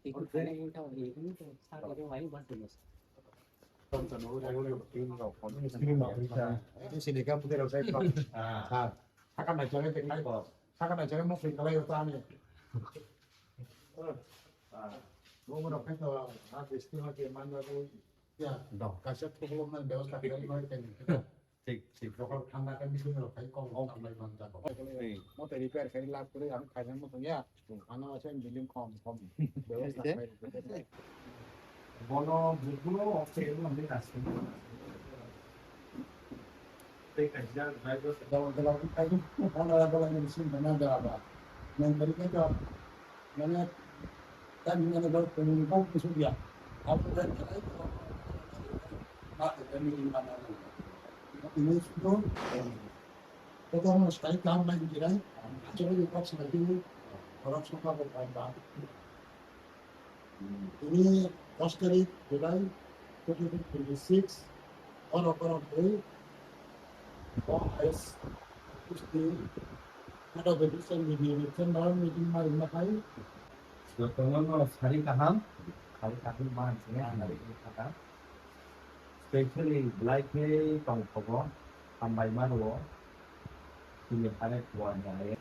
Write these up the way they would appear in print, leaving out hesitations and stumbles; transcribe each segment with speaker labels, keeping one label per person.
Speaker 1: Ini sini kan mungkin harus saya kalau akan aja nih kayak akan aja mau film kalau yang tadi mau mereka tuh habis itu lagi mana tuh ya kasih tuh belum nanti harus tapi kan mau kan cik kalau tanda kan di sini loh kayak kong tambah mantap mau tadi per kali lap tuh yang kayak mau tuh ya anak saya bilang kom harus sampai bono buku oke lu nanti kasih dalam itu orang yang di sini ada apa yang berikutnya itu namanya kan dengan ada penumpang itu dia apa dan itu mati kami di mana ini itu kita sekali kamu lagi kira coba di pas lagi orang suka berpandang ini poster July 2026 orang-orang itu guys, ada begitu video channel meeting hari ini.
Speaker 2: Sebetulnya hari kaham mana hari kaham. Especially like ni tong kobo, tambay maruo, ini Harepkuwar ya.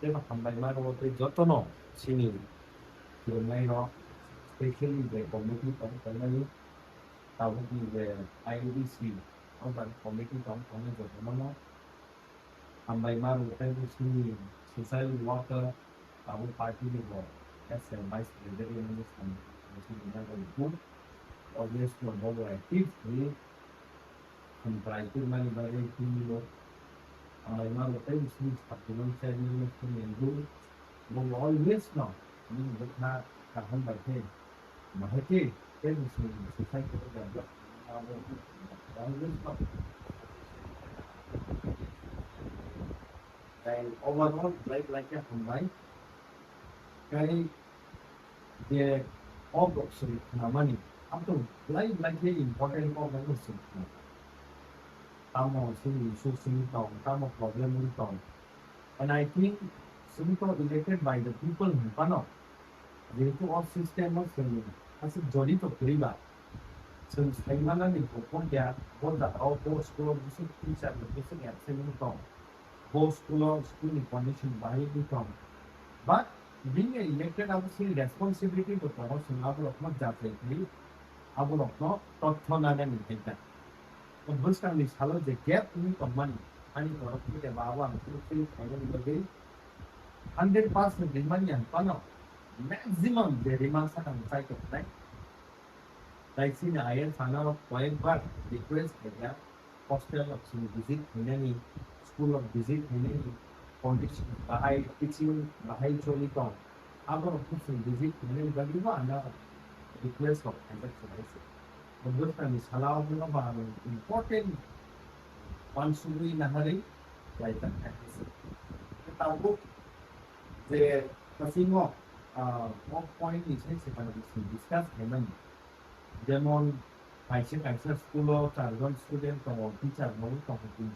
Speaker 2: Dia tambay maruo tu jotono sini. Kirumay no. Especially the committee on Kalani, Tawagi the MDC, on the committee on the Debbarma, and by Maru Every Society Water, our party level, as a vice president and the always to over actively and try to manage the and by Maru Every and do will always know, not a humble head. Mahati, society and overall like a combined the obviously money up to like the important organization. Some of some of problem in town. And I think Sumito elected by the people in Pano. যেহেতু of system আছে জড়িত পরিবার সেই মানে পর্যা বলদা ও school কিছু teacher কিছু অ্যাবসেন্ট কম স্কুল কন্ডিশন বাইরে কম but being elected obviously responsibility to promotion abulokno jatli abulokno totthyo nane nita bushtan ni salo je gap ni company ani korokite baba amsuri final bagi 100% dimanya pano maximum the remarks are cycle, right? Like in IL Sana of point but request area, hostel of visit in any school of visit in any condition, Bahai teaching, Bahai Choli Tom. Our official visit in any Gadiva and request of exercise. The Buddha is allowed important one should be in a hurry, like that. The casino. One point is discuss payment. যেমন কাইসা school চারজন student teacher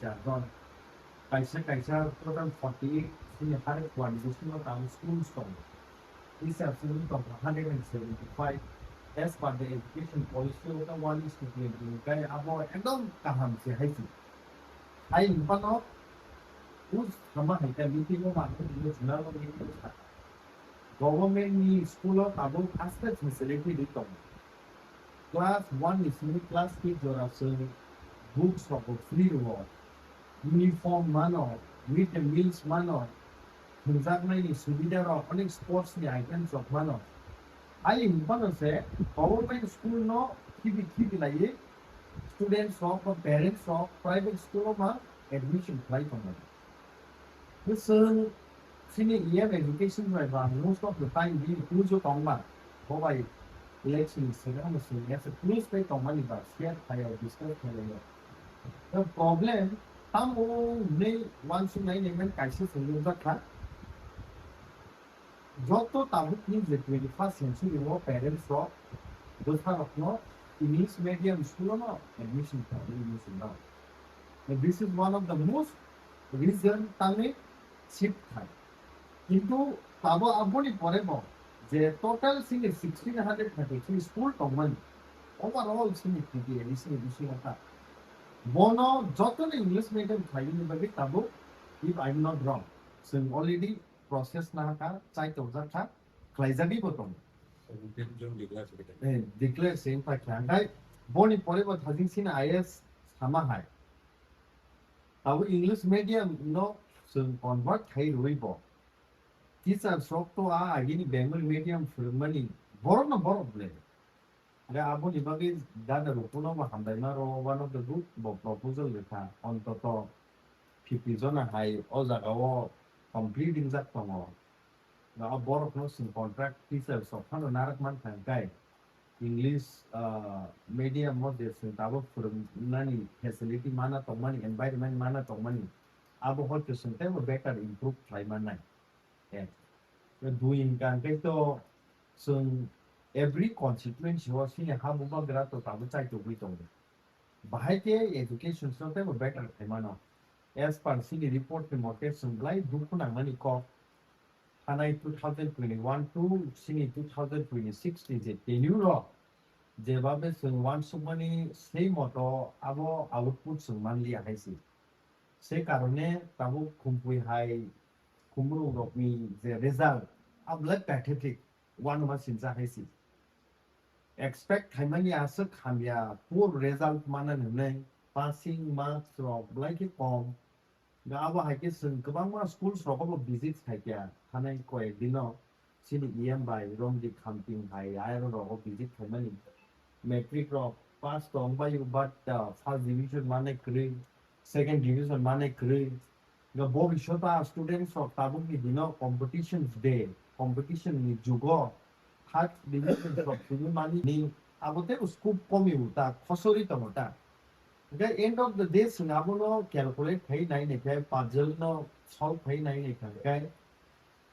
Speaker 2: চারজন কাইসা total 48 Harepkuwar additional town schools these are 175 as per the education policy of the one is to be kaya abo ekdom kaham se haisi ai pano us sama haita biti mo ma ko juna lo ni government ni school of above aspect facility dito. Class 1 is new class kids or serving books of free war, uniform manner, meet the meals manner, exactly subida or opening sports the items of manner. I in one say government school no keep like students of or parents of private school of admission apply for them. This senior year education most of the time we use your tongue by elections as a police pay money but scared higher discuss the problem some may once in 9 event crisis in the car যত তাবুক নিজ 21st century parents of Bosarokno English medium school no admission now. And this is one of the most reason tame shift hai. Kintu tabo aboni porebo je total sing 1633 school common overall sing tiki addition ata. Bono joton English medium thaini bagi tabo if I'm not wrong. So already process na ka chai tawza ka klaizadi botong. Declare same pa kyangai boni porebo thajing sin IS sama hai. Our English medium no so convert thai ruibo. Teacher sok to agini Bengal medium money borok na borok ble. Ga abo ni bagi dana rupuno ma handai na ro one of the good proposal lekha on to 50 zona hai o jaga o completing that tomo. Ga borok no sin contract teacher sok hano narak man kai English medium mo desin tabo nani facility mana to money environment mana to money abo hot to sin better improve try man yeah. Doing kan to so every constituency was in a hub of grato tabo chai to we to bahai ke education so better mano as per city report ke mote sun lai dukuna mani ko hanai 2021 to sini 2026 is a tenure যেভাবে one সুমানি সেই মতো আবো output সুমান লিয়া হাইছি সে কারণে তাবো খুমপুই high খুমরু রকমি যে result আবলা প্যাথেটিক ওয়ান ওয়ান সিনজা হাইছি expect খাইমানি আসে খামিয়া পুর রেজাল্ট মানা নুনে পাসিং মার্কস রক লাইকে কম গাবো হাইকে সং গোबां मा स्कुल रकबो ভিজিট খাইয়া খানাই কয় দিন সিনি ইএম বাই রংদি খামপিং হাই আয়রো রকব ভিজিট খাইমানি metric rock pass tong ba you but first division mane kri second division mane kri the bo bishota students of tabuk ni dino competitions day competition ni jugo third division of tumi mani ni abote scoop komi uta khosori tamota the end of the day singabono calculate thai nai ne kai puzzle no solve thai nai ne kai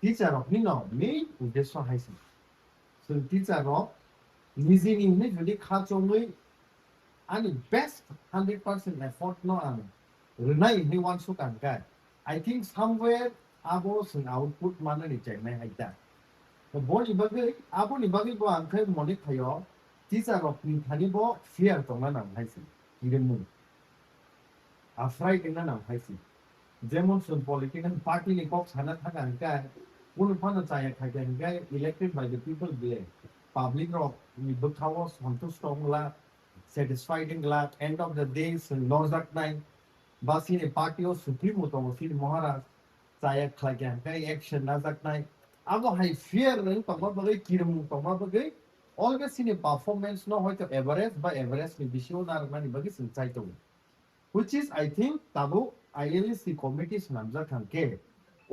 Speaker 2: teacher of ni no main uddesho haisi so teacher of নিজেনি নে যদি খাচংই ani best 100% effort no ang renai ni wan su kan ka I think somewhere abo sing output mana ni check nai haita to boni bagi bo ang khai moni thayo teacher of ni thani bo fear to na nang haisi given mu afraid na nang haisi যেমন political party ni kok sana thakan ka un phana chaya khagen ga elected by the people there public rock ni bukhawo santuষ্ট la satisfied in la end of the days lozak nine basi ni party o supreme to fil maharaj chaya khagen ga action nazak nine abo hai fear ren to bagai kirmu to bagai always in performance no hoito average by average ni bisho na mani bagi sin chai to which is I think tabu ILC committees namja thanke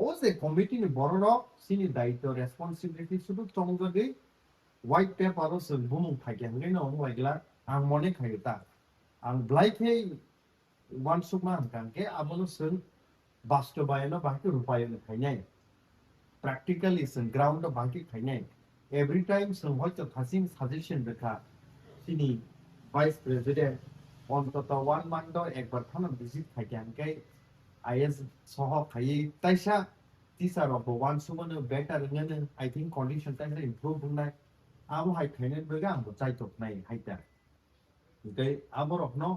Speaker 2: o se committee ni borno sini daito responsibility sudu chongjage white paper o sung bumung thaiken ngai no waigla ang mone khaita ang blaike one sukma kan ke abono sung bastobayano bahki rupayano khainai practically sung ground o bahki khainai every time sung hoito thasing suggestion dekha sini vice president অন্তত 1 month একবার থানা visit থাকেন কে IS সহ খাই তাইসা teacher of one Suman better ngene I think condition তাইসা improve নাই abo hai khainen bega ang chai tok nai haita okay abo rokno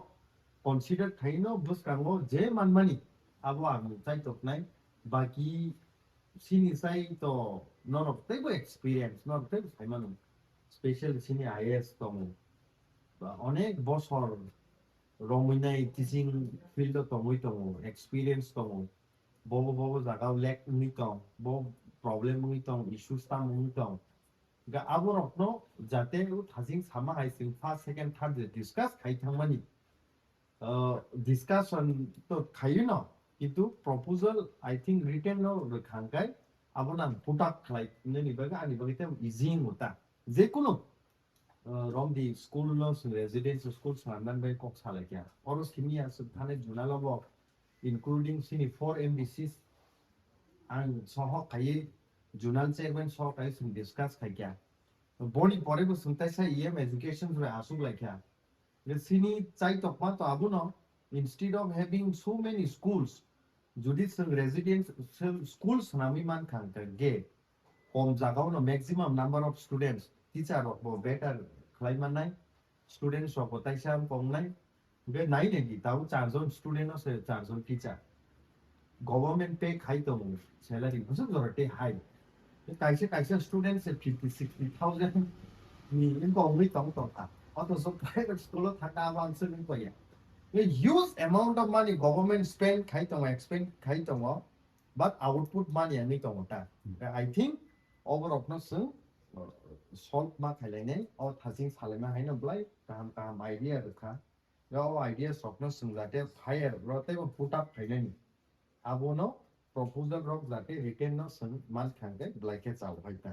Speaker 2: consider thaino buskango je manmani abo ang chai tok nai baki sini sai to none of tebo experience not tebo saimanu special sini IS to অনেক বছর রমইনাই teaching field তমই তম experience তম Bob জাগাও lake নি তম Bob problem নি তম issues তা নি তম গা আবো রকনো যাতে থাজিং সামা হাইসিং ফার্স্ট সেকেন্ড থার্ড ডিসকাস খাইথাংমানি ডিসকাশন তো খাইयो ন কিন্তু প্রপোজাল আই থিংক রিটেন নো খাংকাই আবো না পুটাক খাই নি বাগা আনি বাগিতে ইজি মুতা যে কোনো Romdi school no residential school sandan by kok salakya oros kimia subthane junalabo including sini 4 MDCs and soho kai junal chairman soho kai sum discuss khaikya boni pore bo sung tai sa em education re asuk laikha sini chai tokma to abu no instead of having so many schools judi sung residential schools nami man khang ta ge kom jagao no maximum number of students teacher of better klaiman nai students of tai sa pong nai ge nai ne gi tau 4 jon student no se 4 jon teacher government pay khai to salary busuk jorate high kaisa students 50-60,000 ni in ko ngi tong tong ta auto so private school thaka wang sun ko ya a huge amount of money government spend khai tong expend khai tong but output money ani tong ta I think overall no sung solve ma khai ne or thasing salai ma hai no blai kam idea rakha yo idea sok no sung jate higher rote put up khai ne abono proposal rok jate written no sung man khangke blaike chaw haita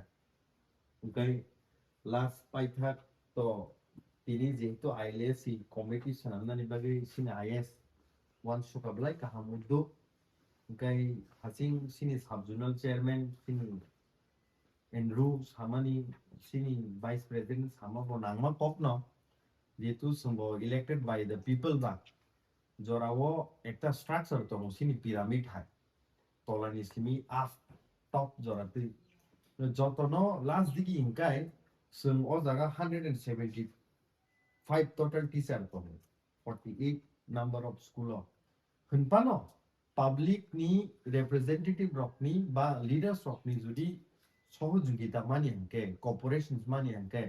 Speaker 2: okay last paitha to tini jeto ILS committee sanamnani bagi sini IS one sukablai kahamudu okay hasing sini subjournal chairman sini enru samani sini vice president sama bonangma kopno jetu sumbo elected by the people ba jorawo ekta structure to sini pyramid hai tolani simi af top jorati jotono last digi inkai sung o jaga 175 total teacher to 48 number of school hunpano public ni representative rok ni ba leaders rok ni judi সহযোগিতা মানি hanke corporations মানি hanke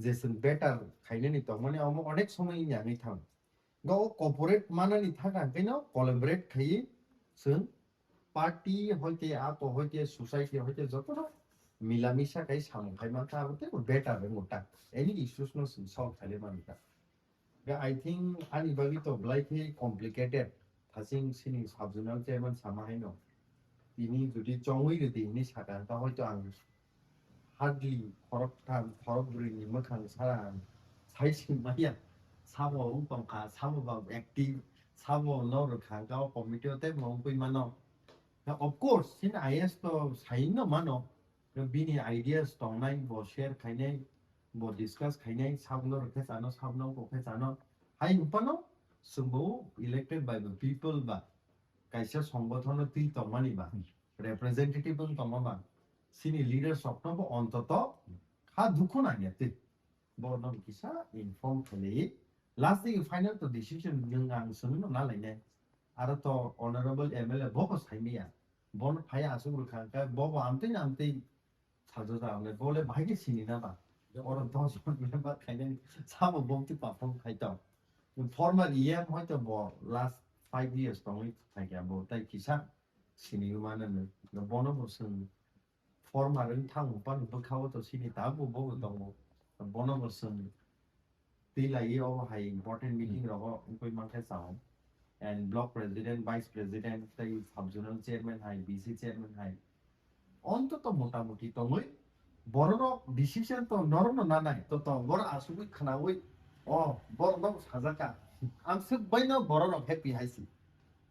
Speaker 2: যেসন better খাইনে নি তো মানে আমো অনেক সময় ইয়ানি থাম গো corporate মানানি থাকা কেন collaborate খাই sung party হইতে আতো হইতে সোসাইটি হইতে যত মিলামিশা কাই সামখাই মানতা হতে বেটার মোটা এনি ইস্যুস নো সলভ খাইলে মানতা I think ani bagi to blaike complicated thasing sini subjournal chairman samahay no tini judi chongui re dini saka ta hoyto ang hardly khorok buri ni makhang sara saising maya sabo upam kha sabo ba active sabo no ro khang ka committee te mong pui mano of course sin IS to sain no mano bini ideas tongnai bo share khainai bo discuss khainai sabno rokhe sano sabno kokhe sano hai upano sumbo elected by the people ba kaisa সংগঠন til tomani ba representative tomaba sini leaders of no ontoto kha dukho na yate bo no kisa inform khale last thing final to decision yung ang sunno na laine ara to honorable MLA bo saimiya bon phaya asugul kha ka bo amte 사조사 오늘 원래 많이 신이나 봐. 오늘 더 좋은 것 같아요. 사무 몸도 바쁜 가있다. formal EM 할때 뭐 last 5 years 동안 자기야 뭐 딱 기사 신이만은 뭐는 무슨 formal은 탕 오빠는 또 가고도 신이 다고 뭐도 뭐 뭐는 무슨 딜라이 오버 하이 important meeting 라고 거의 많게 싸움 and block president vice president তাই subjournal chairman হাই BC chairman হাই অন্তত মোটামুটি তো মই বড় decision তো নরম না নাই তো বড় আসুবি খানাবই ও বড় সাজাকা আম সব বাইনা বড় হ্যাপি হাইছি